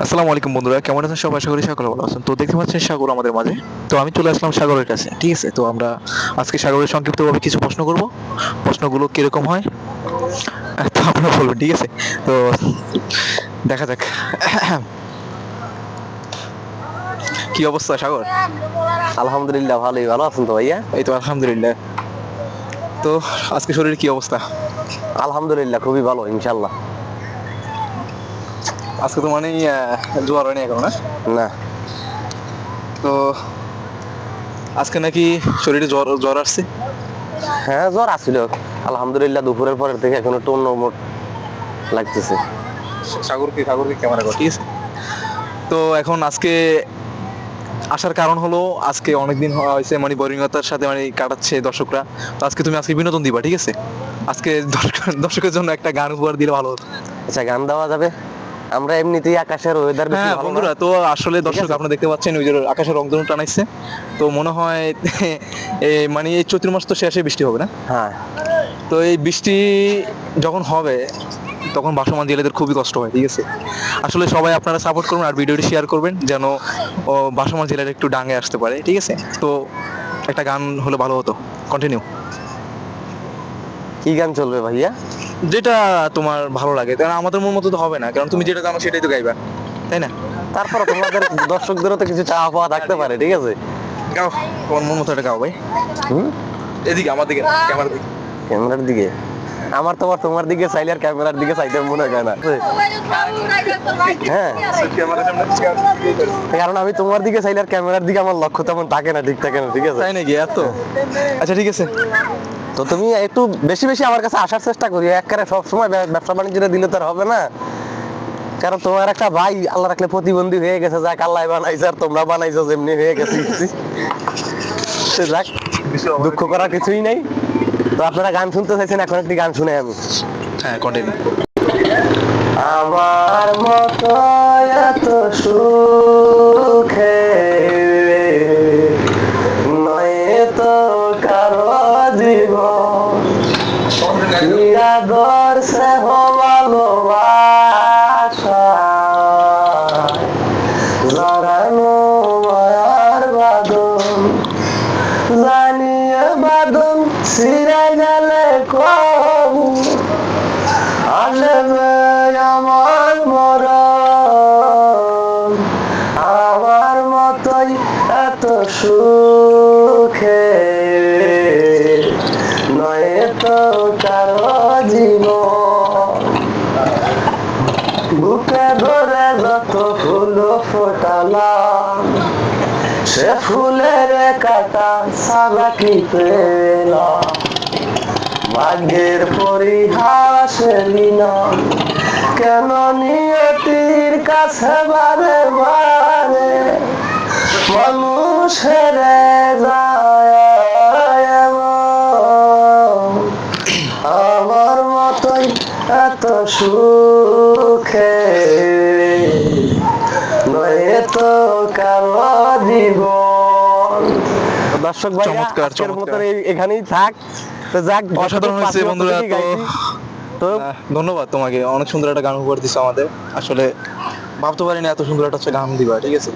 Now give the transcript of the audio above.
আসসালামু আলাইকুম বন্ধুরা, কেমন আছেন সবাই? আশা করি সকলে ভালো আছেন। তো দেখতে পাচ্ছেন সাগর আমাদের মাঝে। তো আমি চলে আসলাম সাগরের কাছে, ঠিক আছে? তো আমরা আজকে সাগরের সংক্ষিপ্তভাবে কিছু প্রশ্ন করব। প্রশ্নগুলো কিরকম হয় তো আপনারা বলবেন, ঠিক আছে? তো দেখা যাক। কি অবস্থা সাগর? আলহামদুলিল্লাহ, ভালোই। ভালো আছেন তো ভাইয়া? এই তো আলহামদুলিল্লাহ। তো আজকে শরীরের কি অবস্থা? আলহামদুলিল্লাহ, খুবই ভালো ইনশাল্লাহ। আজকে তো মানে জোয়ার হয়নি এখনো, না? না। তো আজকে নাকি শরীরে জ্বর জ্বর আসছে। হ্যাঁ, জ্বর আসছিল। আলহামদুলিল্লাহ, দুপুরের পরের থেকে এখন একটু অন্যমত লাগতেছে। সাগরকে ক্যামেরা কর, ঠিক আছে? তো এখন আজকে আসার কারণ হলো, আজকে অনেকদিন হয়েছে মানে বোরিংতার সাথে মানে কাটাচ্ছে দর্শকরা। তো আজকে বিনোদন দিবা, ঠিক আছে? আজকে দর্শকের জন্য একটা গান উপহার দিলে ভালো হতো। আচ্ছা, গান দেওয়া যাবে। আমরা এমনিতেই আকাশের ওয়েদার বেশি হ্যাঁ ভালো না। বন্ধুরা, তো আসলে দর্শক আছে? আপনারা দেখতে পাচ্ছেন ওই যে আকাশের রংধনু টানাইছে। তো মনে হয় মানে এই চৈত্র মাস তো শেষে বৃষ্টি হবে, না? হ্যাঁ। তো এই বৃষ্টি যখন হবে তখন ভাসমান জেলেদের খুবই কষ্ট হয়, ঠিক আছে? আসলে সবাই আপনারা সাপোর্ট করবেন আর ভিডিওটি শেয়ার করবেন যেন ভাসমান জেলের একটু ডাঙে আসতে পারে, ঠিক আছে? তো একটা গান হলে ভালো হতো। কন্টিনিউ। কি গান চলবে ভাইয়া? যেটা তোমার ভালো লাগে, কারণ আমাদের মন মতো তো হবে না, কারণ তুমি যেটা জানো সেটাই তো গাইবা, তাই না? তারপরে তোমাদের দর্শকদেরও তো কিছু চাওয়া পাওয়া থাকতে পারে, ঠিক আছে? গাও, তোমার মন মতো একটা গাও ভাই। হুম। এদিকে আমার দিকে, ক্যামেরার দিকে। ক্যামেরার দিকে? আমার তোমার দিকে চাইলে আর ক্যামেরার দিকে চাইতে মনে হয় না। হ্যাঁ, ক্যামেরার সামনে কারণ আমি তোমার দিকে চাইলে আর ক্যামেরার দিকে আমার লক্ষ্য তেমন থাকে না, ঠিক থাকে না, ঠিক আছে? তাই নাকি? এত? আচ্ছা ঠিক আছে। তো তুমি একটু বেশি বেশি আমার কাছে আসার চেষ্টা করি, একবারে সবসময় ব্যবসা বাণিজ্যটা দিলে তো আর হবে না। কারণ তোমার একটা ভাই আল্লাহ রাখলে প্রতিবন্ধী হয়ে গেছে, যাক আল্লাহ বানাইছে আর তোমরা বানাইছো, যেমনি হয়ে গেছে। সে যাক, দুঃখ করার কিছুই নাই। তো আপনারা গান শুনতে চাইছেন, এখন একটি গান শুনে আমি। হ্যাঁ, কন্টিনিউ। আমার মতো এত সুখে নয় তো কারো জীবন, নিরাদর স্নেহ ভালোবাসা জড়ানো মায়ার বাঁধন, জানিয়ে বাঁধন ছিঁড়ে গেলে কবু আসবে আমার মরণ। আমার মতোই এত সুখে নয় তো কারো জীবন, বুকে ধরে যত ফুল ফোটালাম সে ফুলের কাটা সাদা কি পেলাম, ভাগ্যের পরিহাস নিনা কেন নিয়তির কাছে বারে বারে মানুষের যায় এমন। আমার মতোই এত সুখে নয় তো কারো জীবন। দর্শক ভাই, চমৎকার, আজকের মতো চমৎকার। এখানেই থাক। তো যাক, অসাধারণ হয়েছে বন্ধুরা। তো তো ধন্যবাদ তোমাকে, অনেক সুন্দর একটা গান উপহার দিছো আমাদের। আসলে ভাবতে পারিনি এত সুন্দর একটা গান দিবা, ঠিক আছে?